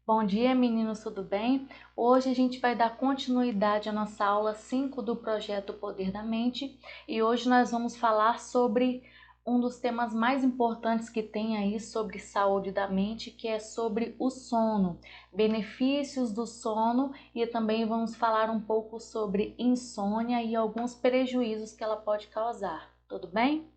Bom dia, meninos, tudo bem? Hoje a gente vai dar continuidade à nossa aula 5 do projeto Poder da Mente e hoje nós vamos falar sobre um dos temas mais importantes que tem aí sobre saúde da mente, que é sobre o sono, benefícios do sono e também vamos falar um pouco sobre insônia e alguns prejuízos que ela pode causar, tudo bem?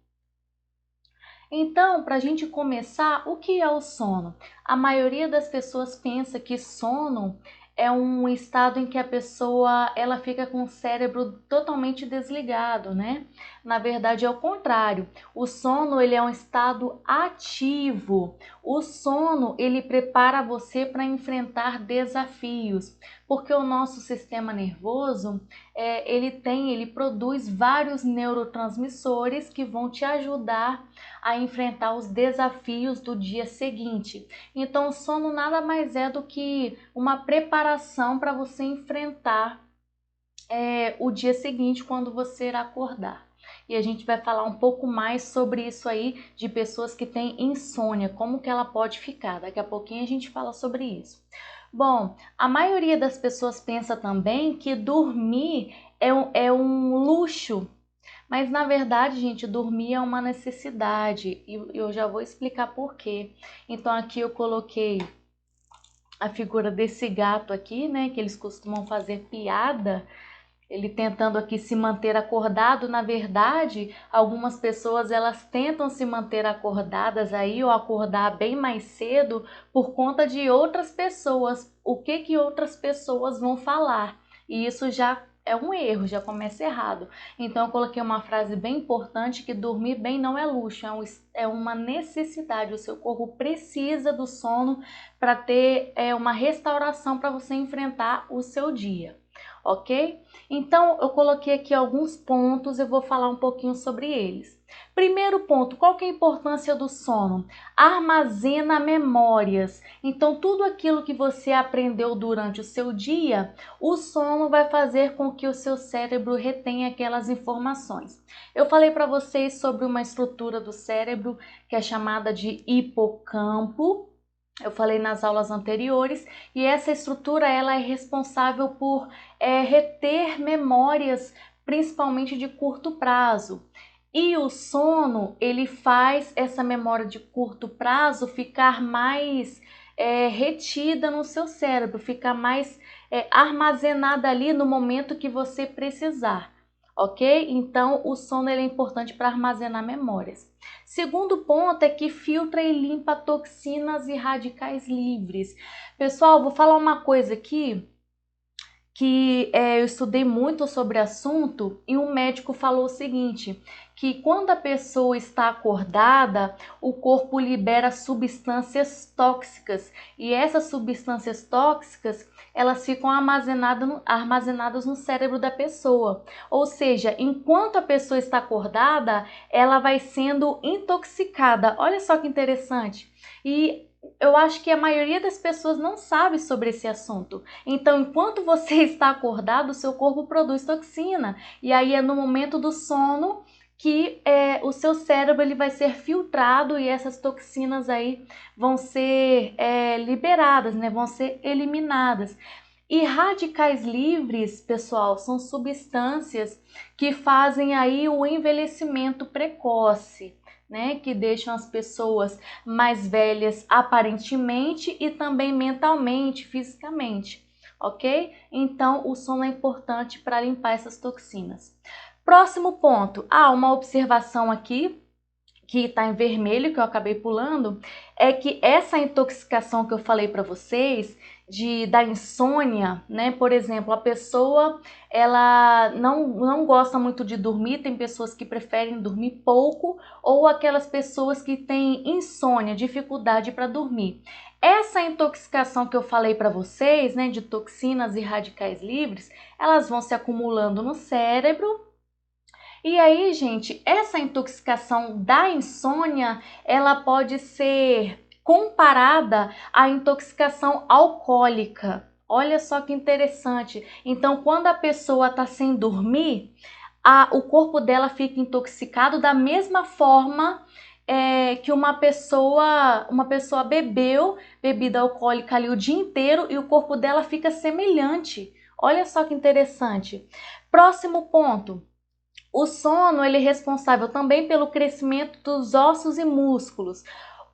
Então, para a gente começar, o que é o sono? A maioria das pessoas pensa que sono é um estado em que a pessoa ela fica com o cérebro totalmente desligado, né? Na verdade é o contrário. O sono ele é um estado ativo. O sono ele prepara você para enfrentar desafios, porque o nosso sistema nervoso ele produz vários neurotransmissores que vão te ajudar a enfrentar os desafios do dia seguinte. Então, o sono nada mais é do que uma preparação para você enfrentar o dia seguinte quando você irá acordar. E a gente vai falar um pouco mais sobre isso aí de pessoas que têm insônia, como que ela pode ficar. Daqui a pouquinho a gente fala sobre isso. Bom, a maioria das pessoas pensa também que dormir é um luxo, mas na verdade, gente, dormir é uma necessidade e eu já vou explicar por quê. Então aqui eu coloquei a figura desse gato aqui, né, que eles costumam fazer piada, ele tentando aqui se manter acordado. Na verdade, algumas pessoas elas tentam se manter acordadas aí ou acordar bem mais cedo por conta de outras pessoas. O que que outras pessoas vão falar? E isso já é um erro, já começa errado. Então eu coloquei uma frase bem importante que dormir bem não é luxo, é uma necessidade. O seu corpo precisa do sono para ter uma restauração para você enfrentar o seu dia, ok? Então, eu coloquei aqui alguns pontos, eu vou falar um pouquinho sobre eles. Primeiro ponto, qual que é a importância do sono? Armazena memórias. Então, tudo aquilo que você aprendeu durante o seu dia, o sono vai fazer com que o seu cérebro retenha aquelas informações. Eu falei para vocês sobre uma estrutura do cérebro que é chamada de hipocampo. Eu falei nas aulas anteriores, e essa estrutura ela é responsável por reter memórias, principalmente de curto prazo. E o sono, ele faz essa memória de curto prazo ficar mais retida no seu cérebro, ficar mais armazenada ali no momento que você precisar, ok? Então, o sono ele é importante para armazenar memórias. Segundo ponto é que filtra e limpa toxinas e radicais livres. Pessoal, vou falar uma coisa aqui que eu estudei muito sobre o assunto e um médico falou o seguinte, que quando a pessoa está acordada, o corpo libera substâncias tóxicas e essas substâncias tóxicas elas ficam armazenadas no cérebro da pessoa. Ou seja, enquanto a pessoa está acordada, ela vai sendo intoxicada. Olha só que interessante. E eu acho que a maioria das pessoas não sabe sobre esse assunto. Então, enquanto você está acordado, o seu corpo produz toxina. E aí é no momento do sono que o seu cérebro ele vai ser filtrado e essas toxinas aí vão ser liberadas, né? Vão ser eliminadas. E radicais livres, pessoal, são substâncias que fazem aí o envelhecimento precoce, né? Que deixam as pessoas mais velhas aparentemente e também mentalmente, fisicamente, ok? Então, o sono é importante para limpar essas toxinas. Próximo ponto, uma observação aqui que está em vermelho, que eu acabei pulando, é que essa intoxicação que eu falei para vocês, da insônia, né? Por exemplo, a pessoa ela não gosta muito de dormir, tem pessoas que preferem dormir pouco, ou aquelas pessoas que têm insônia, dificuldade para dormir. Essa intoxicação que eu falei para vocês, né, de toxinas e radicais livres, elas vão se acumulando no cérebro. E aí, gente, essa intoxicação da insônia, ela pode ser comparada à intoxicação alcoólica. Olha só que interessante. Então, quando a pessoa está sem dormir, o corpo dela fica intoxicado da mesma forma que uma pessoa bebeu bebida alcoólica ali o dia inteiro e o corpo dela fica semelhante. Olha só que interessante. Próximo ponto. O sono, ele é responsável também pelo crescimento dos ossos e músculos.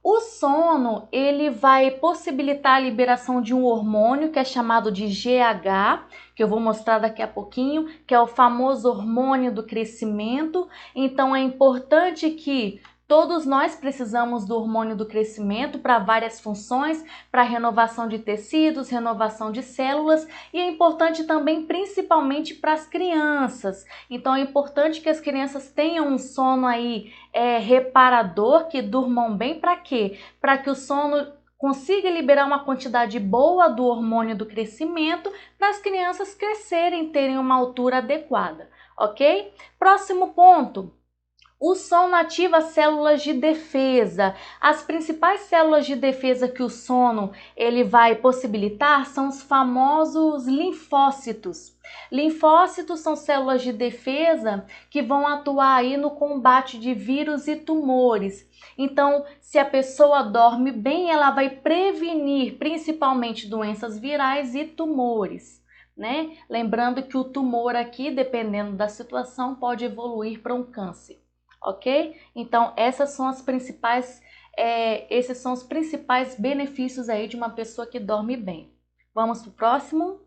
O sono, ele vai possibilitar a liberação de um hormônio que é chamado de GH, que eu vou mostrar daqui a pouquinho, que é o famoso hormônio do crescimento. Então é importante que todos nós precisamos do hormônio do crescimento para várias funções, para renovação de tecidos, renovação de células, e é importante também principalmente para as crianças. Então é importante que as crianças tenham um sono aí reparador, que durmam bem. Para quê? Para que o sono consiga liberar uma quantidade boa do hormônio do crescimento para as crianças crescerem, terem uma altura adequada, ok? Próximo ponto. O sono ativa células de defesa. As principais células de defesa que o sono ele vai possibilitar são os famosos linfócitos. Linfócitos são células de defesa que vão atuar aí no combate de vírus e tumores. Então, se a pessoa dorme bem, ela vai prevenir principalmente doenças virais e tumores, né? Lembrando que o tumor aqui, dependendo da situação, pode evoluir para um câncer. Ok? Então, esses são os principais benefícios aí de uma pessoa que dorme bem. Vamos para o próximo?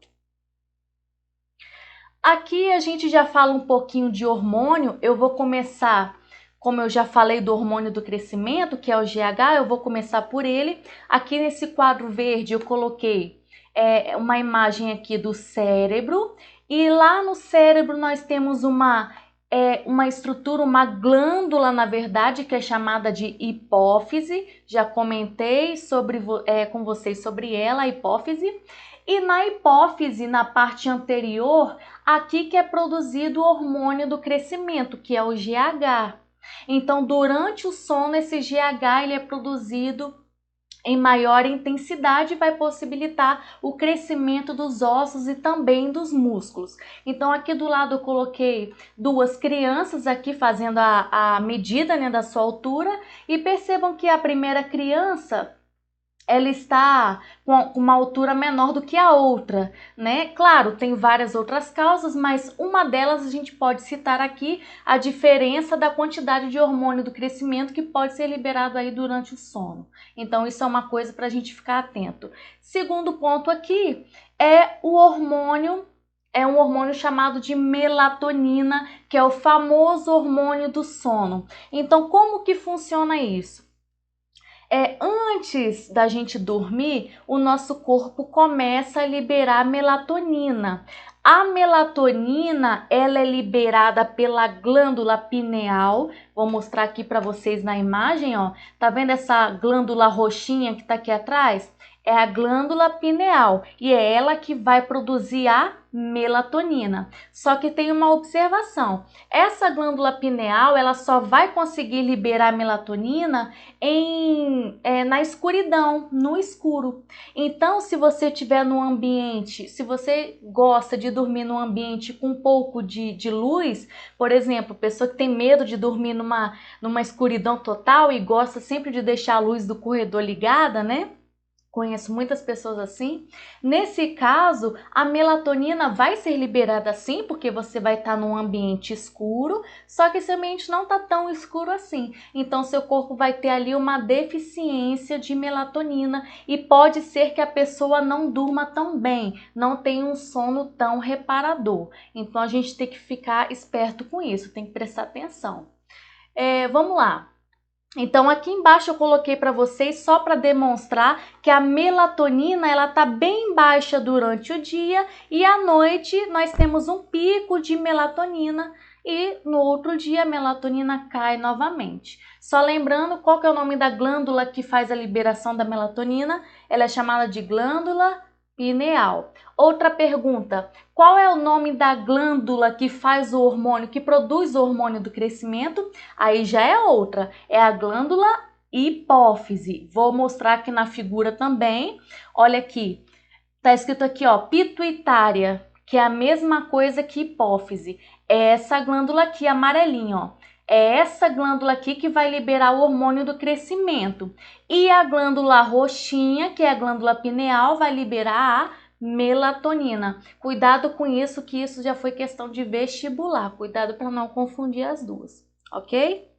Aqui a gente já fala um pouquinho de hormônio. Eu vou começar, como eu já falei do hormônio do crescimento, que é o GH, eu vou começar por ele. Aqui nesse quadro verde eu coloquei uma imagem aqui do cérebro. E lá no cérebro nós temos uma estrutura, uma glândula, na verdade, que é chamada de hipófise. Já comentei com vocês sobre ela, a hipófise. E na hipófise, na parte anterior, aqui que é produzido o hormônio do crescimento, que é o GH. Então, durante o sono, esse GH ele é produzido em maior intensidade, vai possibilitar o crescimento dos ossos e também dos músculos. Então aqui do lado eu coloquei duas crianças aqui fazendo a medida, né, da sua altura, e percebam que a primeira criança ela está com uma altura menor do que a outra, né? Claro, tem várias outras causas, mas uma delas a gente pode citar aqui a diferença da quantidade de hormônio do crescimento que pode ser liberado aí durante o sono. Então, isso é uma coisa para a gente ficar atento. Segundo ponto aqui é um hormônio chamado de melatonina, que é o famoso hormônio do sono. Então, como que funciona isso? Antes da gente dormir, o nosso corpo começa a liberar melatonina. A melatonina, ela é liberada pela glândula pineal. Vou mostrar aqui para vocês na imagem, ó. Tá vendo essa glândula roxinha que tá aqui atrás? É a glândula pineal e é ela que vai produzir a melatonina. Só que tem uma observação. Essa glândula pineal, ela só vai conseguir liberar melatonina na escuridão, no escuro. Então, se você estiver num ambiente, se você gosta de dormir num ambiente com um pouco de luz, por exemplo, pessoa que tem medo de dormir numa escuridão total e gosta sempre de deixar a luz do corredor ligada, né? Conheço muitas pessoas assim. Nesse caso, a melatonina vai ser liberada sim, porque você vai estar num ambiente escuro, só que esse ambiente não está tão escuro assim. Então, seu corpo vai ter ali uma deficiência de melatonina e pode ser que a pessoa não durma tão bem, não tenha um sono tão reparador. Então, a gente tem que ficar esperto com isso, tem que prestar atenção. Vamos lá. Então aqui embaixo eu coloquei para vocês só para demonstrar que a melatonina ela tá bem baixa durante o dia e à noite nós temos um pico de melatonina e no outro dia a melatonina cai novamente. Só lembrando qual que é o nome da glândula que faz a liberação da melatonina, ela é chamada de glândula pineal. Outra pergunta, qual é o nome da glândula que faz o hormônio, que produz o hormônio do crescimento? Aí já é outra, é a glândula hipófise. Vou mostrar aqui na figura também. Olha aqui, tá escrito aqui, ó, pituitária, que é a mesma coisa que hipófise. É essa glândula aqui, amarelinha, ó. É essa glândula aqui que vai liberar o hormônio do crescimento. E a glândula roxinha, que é a glândula pineal, vai liberar a melatonina. Cuidado com isso, que isso já foi questão de vestibular. Cuidado para não confundir as duas, ok?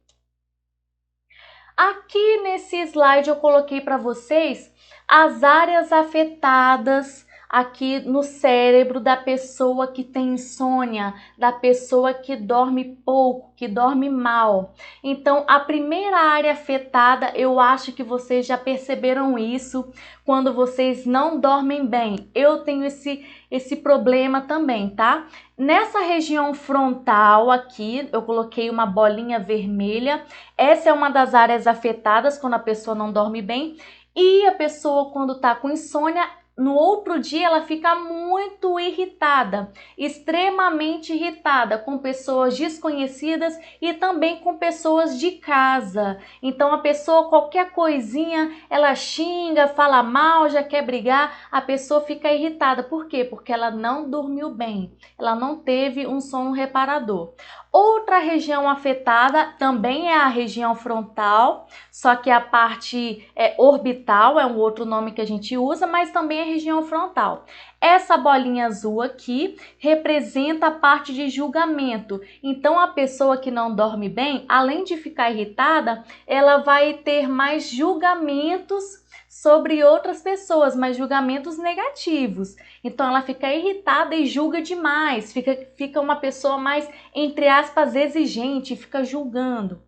Aqui nesse slide eu coloquei para vocês as áreas afetadas aqui no cérebro da pessoa que tem insônia, da pessoa que dorme pouco, que dorme mal. Então, a primeira área afetada, eu acho que vocês já perceberam isso quando vocês não dormem bem. Eu tenho esse problema também, tá? Nessa região frontal aqui, eu coloquei uma bolinha vermelha. Essa é uma das áreas afetadas quando a pessoa não dorme bem. E a pessoa, quando tá com insônia, no outro dia ela fica muito irritada, extremamente irritada com pessoas desconhecidas e também com pessoas de casa. Então a pessoa, qualquer coisinha, ela xinga, fala mal, já quer brigar, a pessoa fica irritada. Por quê? Porque ela não dormiu bem, ela não teve um sono reparador. Outra região afetada também é a região frontal, só que a parte orbital é um outro nome que a gente usa, mas também é região frontal. Essa bolinha azul aqui representa a parte de julgamento. Então, a pessoa que não dorme bem, além de ficar irritada, ela vai ter mais julgamentos sobre outras pessoas, mas julgamentos negativos. Então, ela fica irritada e julga demais, fica uma pessoa mais, entre aspas, exigente, fica julgando.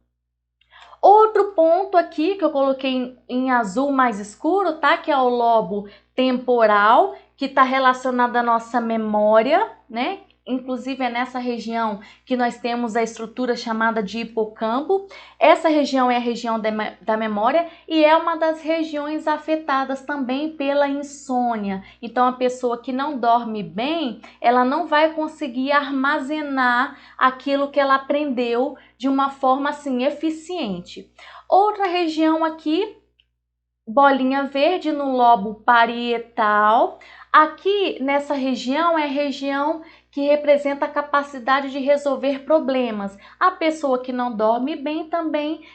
Outro ponto aqui que eu coloquei em azul mais escuro, tá? Que é o lobo temporal, que está relacionado à nossa memória, né? Inclusive é nessa região que nós temos a estrutura chamada de hipocampo. Essa região é a região da memória e é uma das regiões afetadas também pela insônia. Então a pessoa que não dorme bem, ela não vai conseguir armazenar aquilo que ela aprendeu de uma forma assim eficiente. Outra região aqui, bolinha verde no lobo parietal. Aqui nessa região é a região que representa a capacidade de resolver problemas. A pessoa que não dorme bem também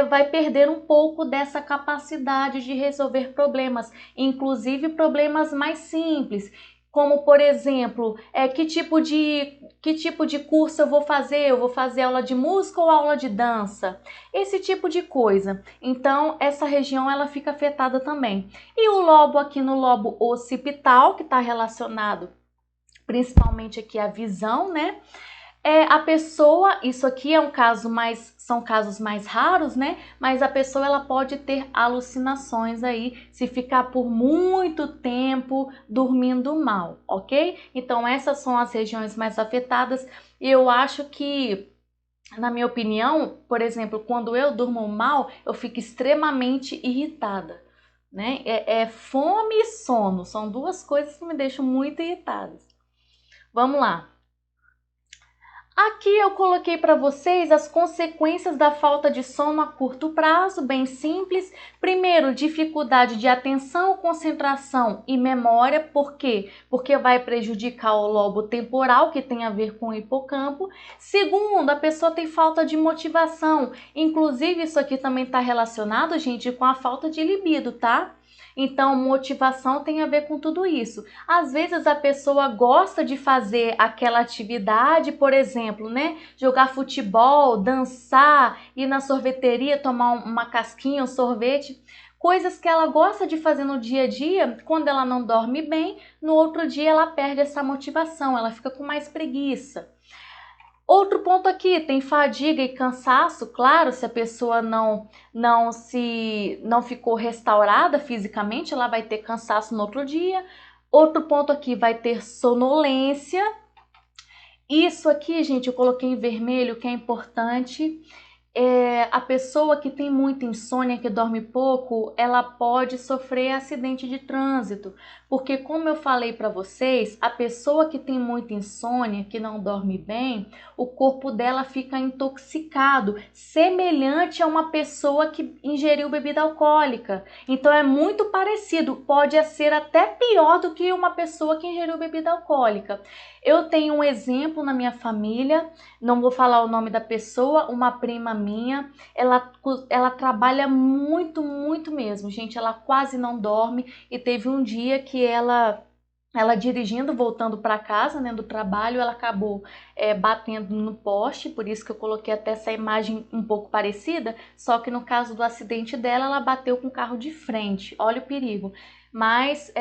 vai perder um pouco dessa capacidade de resolver problemas, inclusive problemas mais simples. Como, por exemplo, que tipo de curso eu vou fazer? Eu vou fazer aula de música ou aula de dança? Esse tipo de coisa. Então, essa região ela fica afetada também. E o lobo aqui no lobo occipital, que está relacionado principalmente aqui à visão, né? A pessoa, isso aqui é um caso mais, são casos mais raros, né? Mas a pessoa ela pode ter alucinações aí se ficar por muito tempo dormindo mal, ok? Então essas são as regiões mais afetadas. E eu acho que, na minha opinião, por exemplo, quando eu durmo mal, eu fico extremamente irritada, né? Fome e sono, são duas coisas que me deixam muito irritadas. Vamos lá. Aqui eu coloquei para vocês as consequências da falta de sono a curto prazo, bem simples. Primeiro, dificuldade de atenção, concentração e memória. Por quê? Porque vai prejudicar o lobo temporal, que tem a ver com o hipocampo. Segundo, a pessoa tem falta de motivação. Inclusive, isso aqui também está relacionado, gente, com a falta de libido, tá? Então, motivação tem a ver com tudo isso. Às vezes a pessoa gosta de fazer aquela atividade, por exemplo, né? Jogar futebol, dançar, ir na sorveteria, tomar uma casquinha, um sorvete. Coisas que ela gosta de fazer no dia a dia, quando ela não dorme bem, no outro dia ela perde essa motivação, ela fica com mais preguiça. Outro ponto aqui, tem fadiga e cansaço, claro, se a pessoa não ficou restaurada fisicamente, ela vai ter cansaço no outro dia. Outro ponto aqui, vai ter sonolência. Isso aqui, gente, eu coloquei em vermelho, que é importante, A pessoa que tem muita insônia, que dorme pouco, ela pode sofrer acidente de trânsito, porque como eu falei para vocês, a pessoa que tem muita insônia, que não dorme bem, o corpo dela fica intoxicado, semelhante a uma pessoa que ingeriu bebida alcoólica. Então é muito parecido, pode ser até pior do que uma pessoa que ingeriu bebida alcoólica. Eu tenho um exemplo na minha família, não vou falar o nome da pessoa, uma prima minha, ela trabalha muito, muito mesmo, gente, ela quase não dorme e teve um dia que ela dirigindo, voltando para casa, né, do trabalho, ela acabou batendo no poste, por isso que eu coloquei até essa imagem um pouco parecida, só que no caso do acidente dela, ela bateu com o carro de frente, olha o perigo. Mas,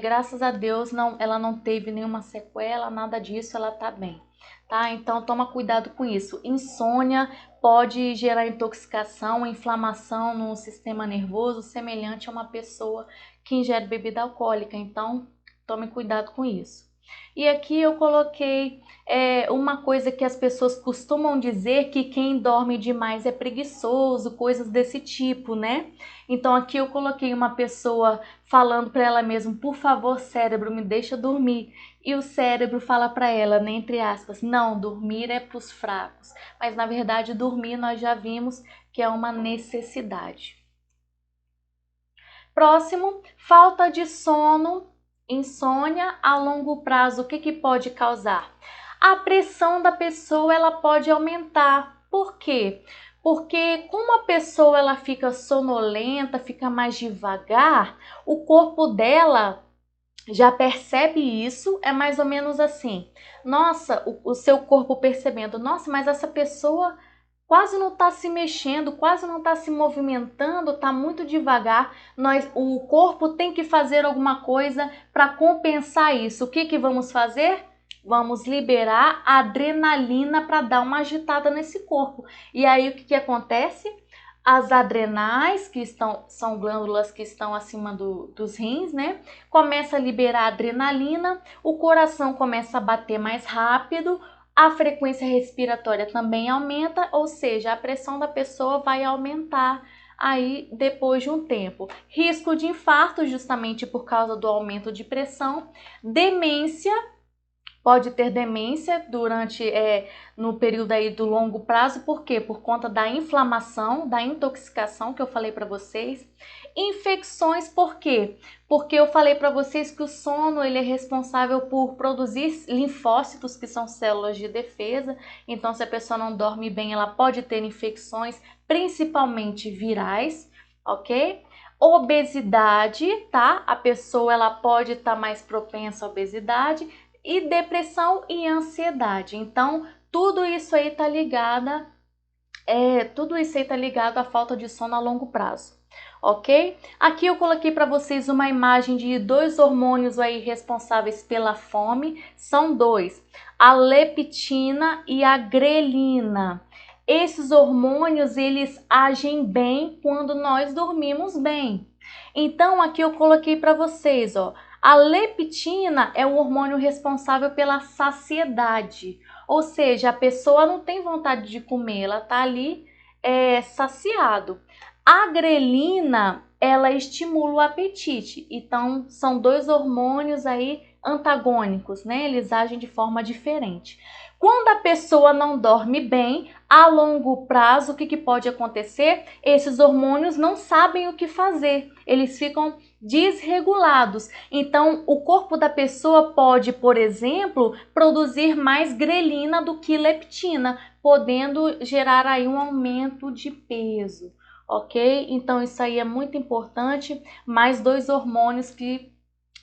graças a Deus, ela não teve nenhuma sequela, nada disso, ela tá bem, tá? Então, toma cuidado com isso. Insônia pode gerar intoxicação, inflamação no sistema nervoso, semelhante a uma pessoa que ingere bebida alcoólica. Então, tome cuidado com isso. E aqui eu coloquei uma coisa que as pessoas costumam dizer, que quem dorme demais é preguiçoso, coisas desse tipo, né? Então aqui eu coloquei uma pessoa falando para ela mesma, por favor, cérebro, me deixa dormir. E o cérebro fala para ela, né, entre aspas, não, dormir é para os fracos. Mas na verdade dormir nós já vimos que é uma necessidade. Próximo, falta de sono, insônia a longo prazo, o que pode causar? A pressão da pessoa ela pode aumentar. Por quê? Porque como a pessoa ela fica sonolenta, fica mais devagar, o corpo dela já percebe isso, é mais ou menos assim. Nossa, o seu corpo percebendo, nossa, mas essa pessoa quase não está se mexendo, quase não está se movimentando, está muito devagar. O corpo tem que fazer alguma coisa para compensar isso. O que vamos fazer? Vamos liberar a adrenalina para dar uma agitada nesse corpo. E aí o que acontece? As adrenais, são glândulas que estão acima dos rins, né? Começa a liberar adrenalina, o coração começa a bater mais rápido, a frequência respiratória também aumenta, ou seja, a pressão da pessoa vai aumentar aí depois de um tempo. Risco de infarto, justamente por causa do aumento de pressão. Demência, pode ter demência no período aí do longo prazo, por quê? Por conta da inflamação, da intoxicação que eu falei para vocês. Infecções, por quê? Porque eu falei para vocês que o sono ele é responsável por produzir linfócitos, que são células de defesa. Então, se a pessoa não dorme bem, ela pode ter infecções, principalmente virais, ok? Obesidade, tá? A pessoa ela pode estar mais propensa à obesidade, e depressão e ansiedade. Então, tudo isso aí tá ligado à falta de sono a longo prazo, ok? Aqui eu coloquei para vocês uma imagem de dois hormônios aí responsáveis pela fome, são dois, a leptina e a grelina. Esses hormônios, eles agem bem quando nós dormimos bem. Então, aqui eu coloquei para vocês, ó, a leptina é o hormônio responsável pela saciedade, ou seja, a pessoa não tem vontade de comer, ela tá ali saciado. A grelina, ela estimula o apetite, então são dois hormônios aí antagônicos, né? Eles agem de forma diferente. Quando a pessoa não dorme bem, a longo prazo, o que pode acontecer? Esses hormônios não sabem o que fazer, eles ficam desregulados. Então, o corpo da pessoa pode, por exemplo, produzir mais grelina do que leptina, podendo gerar aí um aumento de peso, ok? Então, isso aí é muito importante, mais dois hormônios que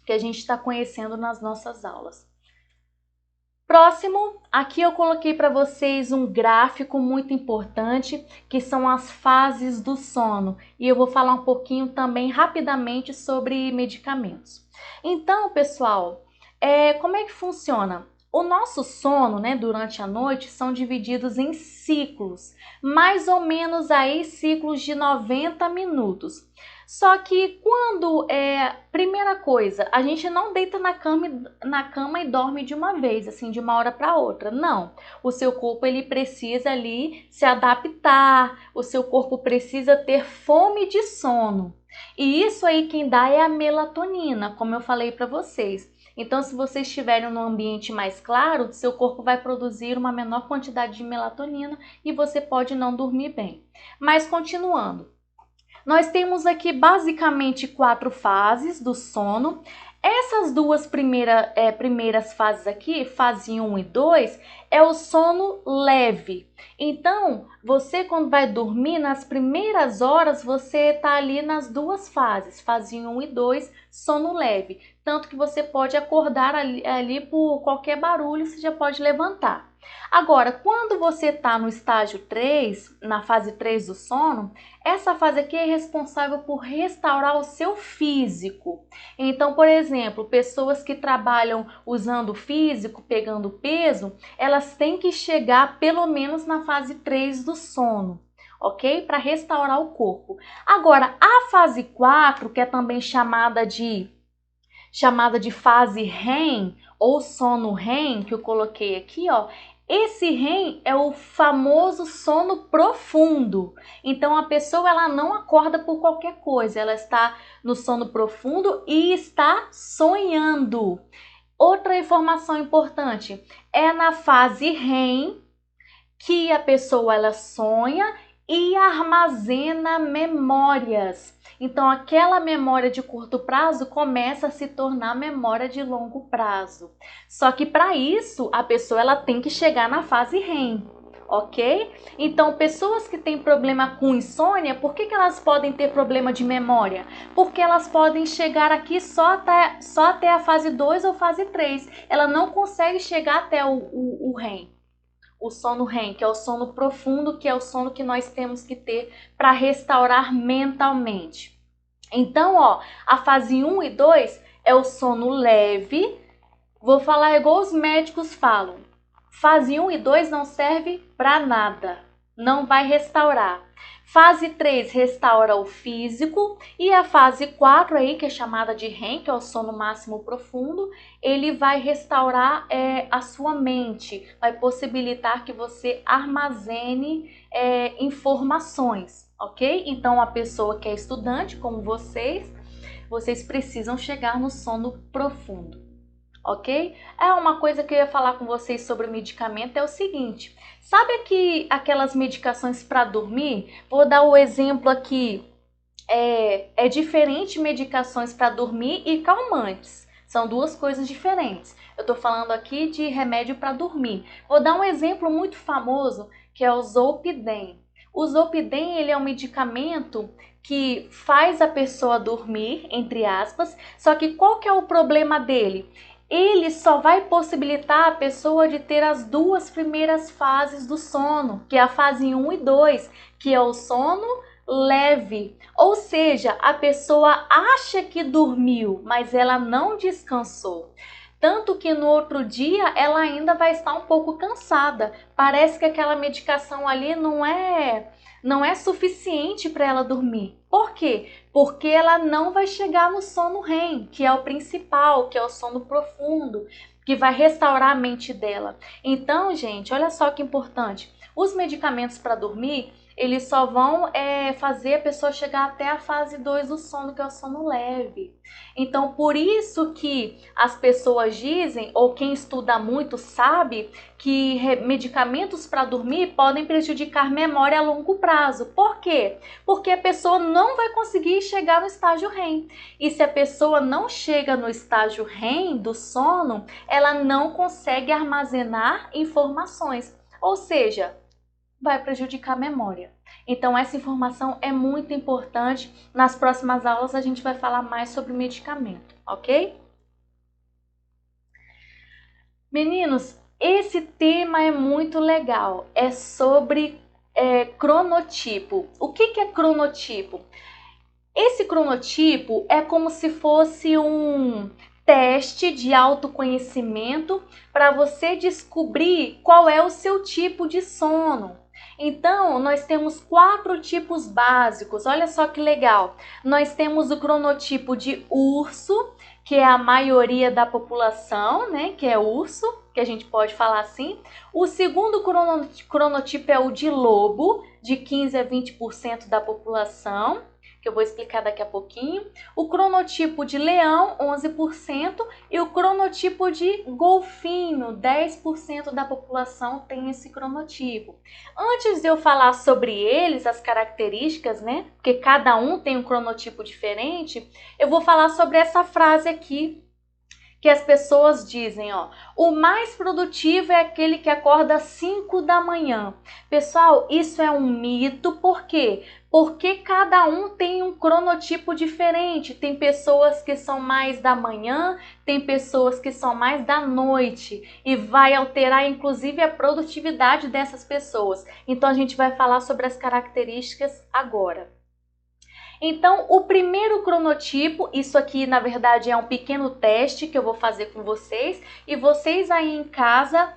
a gente está conhecendo nas nossas aulas. Próximo, aqui eu coloquei para vocês um gráfico muito importante, que são as fases do sono. E eu vou falar um pouquinho também rapidamente sobre medicamentos. Então, pessoal, como é que funciona? O nosso sono, né, durante a noite são divididos em ciclos, mais ou menos aí ciclos de 90 minutos. Só que primeira coisa, a gente não deita na cama e dorme de uma vez, assim, de uma hora para outra. Não. O seu corpo ele precisa ali se adaptar, o seu corpo precisa ter fome de sono. E isso aí quem dá é a melatonina, como eu falei para vocês. Então, se vocês estiverem num ambiente mais claro, seu corpo vai produzir uma menor quantidade de melatonina e você pode não dormir bem. Mas continuando, nós temos aqui basicamente 4 fases do sono. Essas duas primeiras fases aqui, fase 1 e 2, é o sono leve. Então, você quando vai dormir, nas primeiras horas, você está ali nas duas fases, fase 1 e 2, sono leve. Tanto que você pode acordar ali por qualquer barulho, você já pode levantar. Agora, quando você está no estágio 3, na fase 3 do sono, essa fase aqui é responsável por restaurar o seu físico. Então, por exemplo, pessoas que trabalham usando o físico, pegando peso, elas têm que chegar pelo menos na fase 3 do sono, ok? Para restaurar o corpo. Agora, a fase 4, que é também chamada de fase REM ou sono REM, que eu coloquei aqui, ó. Esse REM é o famoso sono profundo. Então a pessoa ela não acorda por qualquer coisa, ela está no sono profundo e está sonhando. Outra informação importante, é na fase REM que a pessoa ela sonha e armazena memórias. Então, aquela memória de curto prazo começa a se tornar memória de longo prazo. Só que para isso, a pessoa ela tem que chegar na fase REM, ok? Então, pessoas que têm problema com insônia, por que elas podem ter problema de memória? Porque elas podem chegar aqui só até a fase 2 ou fase 3. Ela não consegue chegar até o REM. O sono REM, que é o sono profundo, que é o sono que nós temos que ter para restaurar mentalmente. Então, ó, a fase 1 e 2 é o sono leve. Vou falar igual os médicos falam. Fase 1 e 2 não serve para nada. Não vai restaurar. Fase 3 restaura o físico e a fase 4 aí, que é chamada de REM, que é o sono máximo profundo, ele vai restaurar a sua mente, vai possibilitar que você armazene informações, ok? Então a pessoa que é estudante, como vocês precisam chegar no sono profundo. Ok? Uma coisa que eu ia falar com vocês sobre medicamento é o seguinte: sabe aquelas medicações para dormir? Vou dar o exemplo aqui. É diferente medicações para dormir e calmantes. São duas coisas diferentes. Eu estou falando aqui de remédio para dormir. Vou dar um exemplo muito famoso que é o Zolpidem. O Zolpidem ele é um medicamento que faz a pessoa dormir, entre aspas, só que qual que é o problema dele? Ele só vai possibilitar a pessoa de ter as duas primeiras fases do sono, que é a fase 1 e 2, que é o sono leve. Ou seja, a pessoa acha que dormiu, mas ela não descansou. Tanto que no outro dia ela ainda vai estar um pouco cansada. Parece que aquela medicação ali não é suficiente para ela dormir. Por quê? Porque ela não vai chegar no sono REM, que é o principal, que é o sono profundo, que vai restaurar a mente dela. Então, gente, olha só que importante. Os medicamentos para dormir, eles só vão fazer a pessoa chegar até a fase 2 do sono, que é o sono leve. Então, por isso que as pessoas dizem, ou quem estuda muito sabe, que medicamentos para dormir podem prejudicar memória a longo prazo. Por quê? Porque a pessoa não vai conseguir chegar no estágio REM. E se a pessoa não chega no estágio REM do sono, ela não consegue armazenar informações. Ou seja, vai prejudicar a memória. Então essa informação é muito importante. Nas próximas aulas a gente vai falar mais sobre medicamento, ok? Meninos, esse tema é muito legal. É sobre cronotipo. O que é cronotipo? Esse cronotipo é como se fosse teste de autoconhecimento para você descobrir qual é o seu tipo de sono. Então, nós temos 4 tipos básicos. Olha só que legal. Nós temos o cronotipo de urso, que é a maioria da população, né? Que é urso, que a gente pode falar assim. O segundo cronotipo é o de lobo, de 15 a 20% da população, que eu vou explicar daqui a pouquinho. O cronotipo de leão, 11%, e o cronotipo de golfinho, 10% da população tem esse cronotipo. Antes de eu falar sobre eles, as características, né? Porque cada um tem um cronotipo diferente, eu vou falar sobre essa frase aqui, que as pessoas dizem, ó, o mais produtivo é aquele que acorda às 5 da manhã. Pessoal, isso é um mito, por quê? Porque cada um tem um cronotipo diferente. Tem pessoas que são mais da manhã, tem pessoas que são mais da noite, e vai alterar inclusive a produtividade dessas pessoas. Então a gente vai falar sobre as características agora. Então, o primeiro cronotipo, isso aqui na verdade é um pequeno teste que eu vou fazer com vocês, e vocês aí em casa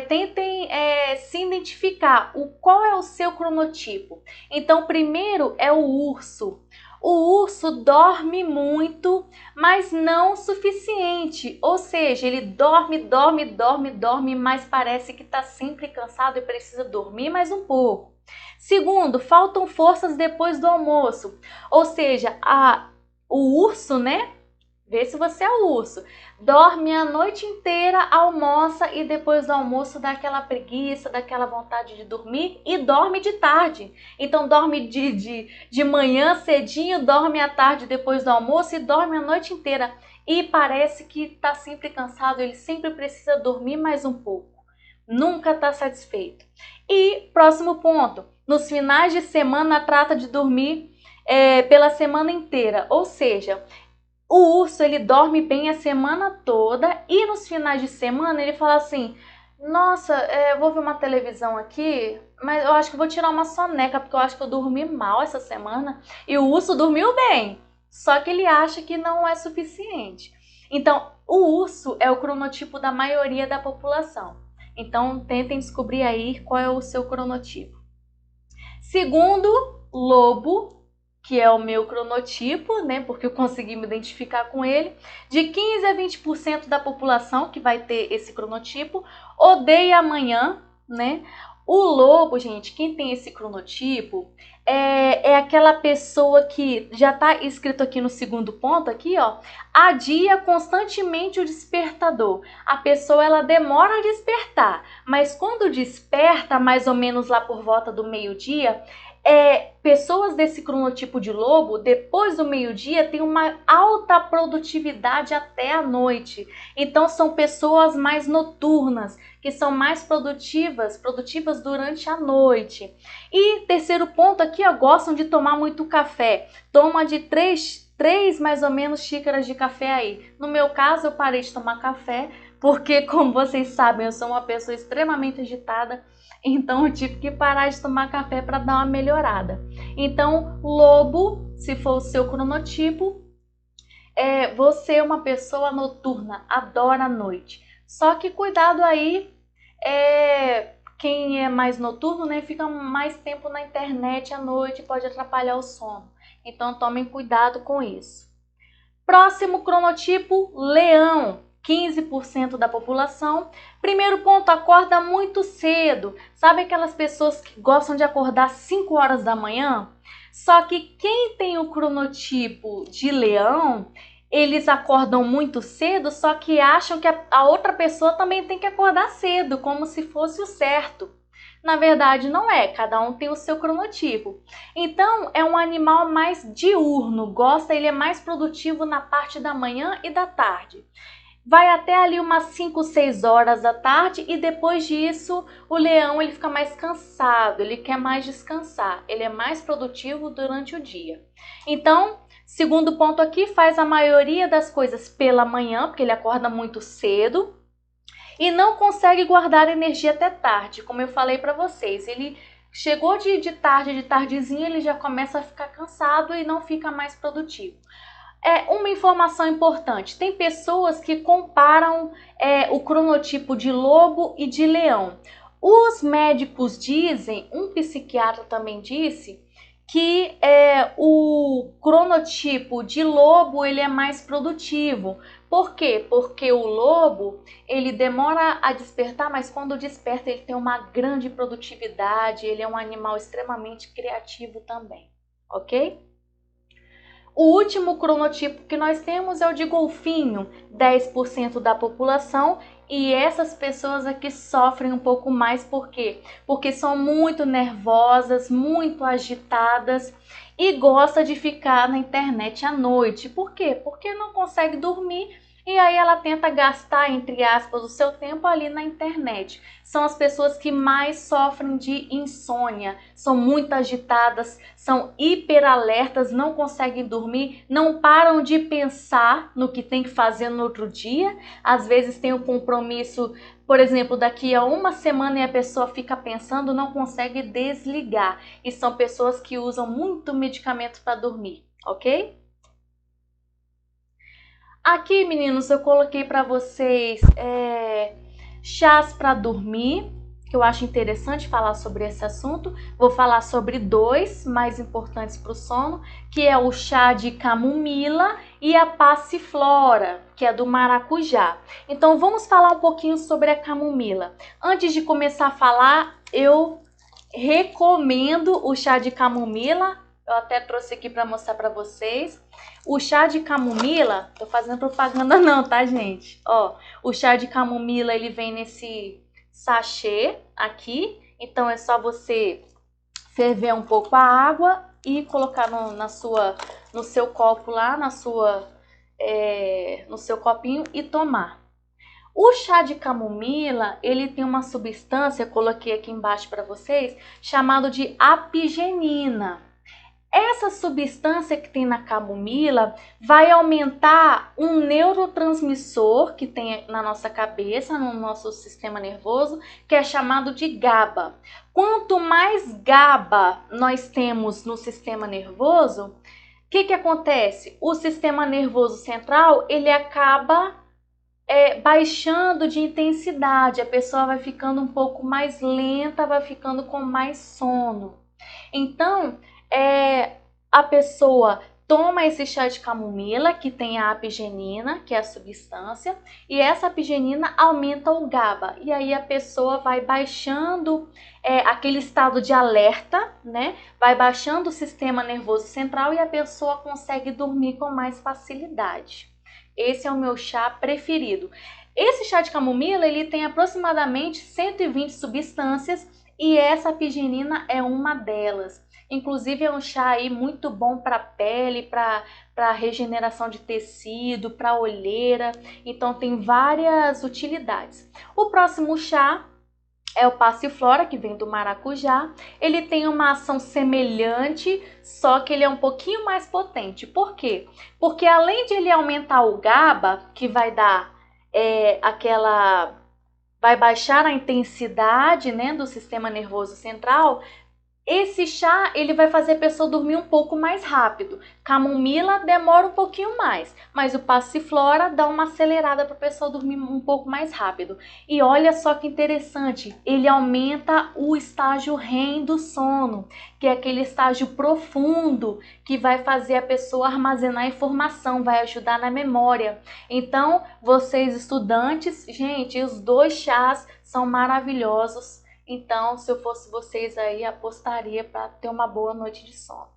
tentem se identificar qual é o seu cronotipo. Então, o primeiro é o urso. O urso dorme muito, mas não o suficiente, ou seja, ele dorme, mas parece que está sempre cansado e precisa dormir mais um pouco. Segundo, faltam forças depois do almoço, ou seja, o urso, né? Vê se você é o urso. Dorme a noite inteira, almoça e depois do almoço dá aquela preguiça, dá aquela vontade de dormir e dorme de tarde. Então dorme de manhã cedinho, dorme à tarde depois do almoço e dorme a noite inteira. E parece que está sempre cansado, ele sempre precisa dormir mais um pouco. Nunca está satisfeito. E próximo ponto, nos finais de semana trata de dormir pela semana inteira, ou seja, o urso ele dorme bem a semana toda e nos finais de semana ele fala assim, nossa, vou ver uma televisão aqui, mas eu acho que vou tirar uma soneca porque eu acho que eu dormi mal essa semana. E o urso dormiu bem, só que ele acha que não é suficiente. Então, o urso é o cronotipo da maioria da população. Então, tentem descobrir aí qual é o seu cronotipo. Segundo, lobo, que é o meu cronotipo, né? Porque eu consegui me identificar com ele. De 15 a 20% da população que vai ter esse cronotipo odeia a manhã, né? O lobo, gente, quem tem esse cronotipo é aquela pessoa que já está escrito aqui no segundo ponto, aqui, ó, adia constantemente o despertador. A pessoa ela demora a despertar, mas quando desperta, mais ou menos lá por volta do meio-dia, pessoas desse cronotipo de lobo, depois do meio-dia, tem uma alta produtividade até a noite. Então, são pessoas mais noturnas, que são mais produtivas durante a noite. E terceiro ponto aqui, ó, gostam de tomar muito café. Toma de 3 mais ou menos xícaras de café aí. No meu caso, eu parei de tomar café, porque, como vocês sabem, eu sou uma pessoa extremamente agitada. Então eu tive que parar de tomar café para dar uma melhorada. Então, lobo, se for o seu cronotipo, você é uma pessoa noturna, adora a noite. Só que cuidado aí, quem é mais noturno, né, fica mais tempo na internet à noite, pode atrapalhar o sono. Então tomem cuidado com isso. Próximo cronotipo, leão. 15% da população. Primeiro ponto, acorda muito cedo. Sabe aquelas pessoas que gostam de acordar 5 horas da manhã? Só que quem tem o cronotipo de leão, eles acordam muito cedo, só que acham que a outra pessoa também tem que acordar cedo, como se fosse o certo. Na verdade, não é, cada um tem o seu cronotipo. Então, é um animal mais diurno, ele é mais produtivo na parte da manhã e da tarde. Vai até ali umas 5, 6 horas da tarde e depois disso o leão ele fica mais cansado, ele quer mais descansar, ele é mais produtivo durante o dia. Então, segundo ponto aqui, faz a maioria das coisas pela manhã, porque ele acorda muito cedo e não consegue guardar energia até tarde, como eu falei para vocês. Ele chegou de tardezinha, ele já começa a ficar cansado e não fica mais produtivo. É uma informação importante. Tem pessoas que comparam o cronotipo de lobo e de leão. Os médicos dizem, um psiquiatra também disse, que o cronotipo de lobo ele é mais produtivo. Por quê? Porque o lobo ele demora a despertar, mas quando desperta ele tem uma grande produtividade, ele é um animal extremamente criativo também, ok? O último cronotipo que nós temos é o de golfinho, 10% da população, e essas pessoas aqui sofrem um pouco mais, por quê? Porque são muito nervosas, muito agitadas e gosta de ficar na internet à noite. Por quê? Porque não consegue dormir e aí ela tenta gastar, entre aspas, o seu tempo ali na internet. São as pessoas que mais sofrem de insônia, são muito agitadas, são hiperalertas, não conseguem dormir, não param de pensar no que tem que fazer no outro dia. Às vezes tem o compromisso, por exemplo, daqui a uma semana e a pessoa fica pensando, não consegue desligar. E são pessoas que usam muito medicamento para dormir, ok? Aqui, meninos, eu coloquei para vocês chás para dormir, que eu acho interessante falar sobre esse assunto. Vou falar sobre dois mais importantes para o sono, que é o chá de camomila e a passiflora, que é do maracujá. Então, vamos falar um pouquinho sobre a camomila. Antes de começar a falar, eu recomendo o chá de camomila. Eu até trouxe aqui para mostrar para vocês. O chá de camomila, tô fazendo propaganda não, tá, gente? Ó, o chá de camomila, ele vem nesse sachê aqui. Então, é só você ferver um pouco a água e colocar no seu copo lá, no seu copinho e tomar. O chá de camomila, ele tem uma substância, coloquei aqui embaixo para vocês, chamado de apigenina. Essa substância que tem na camomila vai aumentar um neurotransmissor que tem na nossa cabeça, no nosso sistema nervoso, que é chamado de GABA. Quanto mais GABA nós temos no sistema nervoso, o que acontece? O sistema nervoso central, ele acaba baixando de intensidade, a pessoa vai ficando um pouco mais lenta, vai ficando com mais sono. Então, a pessoa toma esse chá de camomila, que tem a apigenina, que é a substância, e essa apigenina aumenta o GABA. E aí a pessoa vai baixando aquele estado de alerta, né? Vai baixando o sistema nervoso central e a pessoa consegue dormir com mais facilidade. Esse é o meu chá preferido. Esse chá de camomila, ele tem aproximadamente 120 substâncias e essa apigenina é uma delas. Inclusive é um chá aí muito bom para pele, para regeneração de tecido, para olheira. Então tem várias utilidades. O próximo chá é o passiflora, que vem do maracujá. Ele tem uma ação semelhante, só que ele é um pouquinho mais potente. Por quê? Porque além de ele aumentar o GABA, que vai dar vai baixar a intensidade, né, do sistema nervoso central, esse chá, ele vai fazer a pessoa dormir um pouco mais rápido. Camomila demora um pouquinho mais, mas o passiflora dá uma acelerada para a pessoa dormir um pouco mais rápido. E olha só que interessante, ele aumenta o estágio REM do sono, que é aquele estágio profundo que vai fazer a pessoa armazenar informação, vai ajudar na memória. Então, vocês estudantes, gente, os dois chás são maravilhosos. Então, se eu fosse vocês aí, apostaria para ter uma boa noite de sono.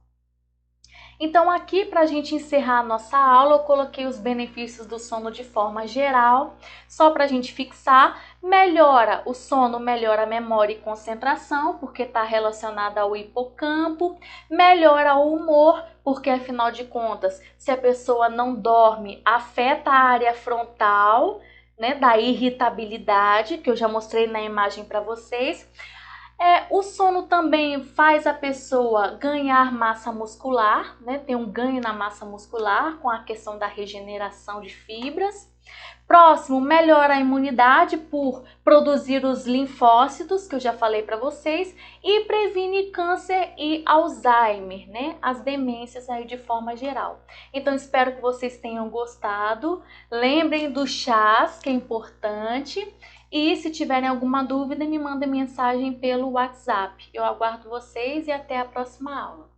Então, aqui para a gente encerrar a nossa aula, eu coloquei os benefícios do sono de forma geral, só para a gente fixar. Melhora o sono, melhora a memória e concentração, porque está relacionada ao hipocampo. Melhora o humor, porque afinal de contas, se a pessoa não dorme, afeta a área frontal, né, da irritabilidade, que eu já mostrei na imagem para vocês. O sono também faz a pessoa ganhar massa muscular, né? Tem um ganho na massa muscular com a questão da regeneração de fibras. Próximo, melhora a imunidade por produzir os linfócitos, que eu já falei para vocês, e previne câncer e Alzheimer, né? As demências aí de forma geral. Então, espero que vocês tenham gostado. Lembrem dos chás, que é importante. E se tiverem alguma dúvida, me mandem mensagem pelo WhatsApp. Eu aguardo vocês e até a próxima aula.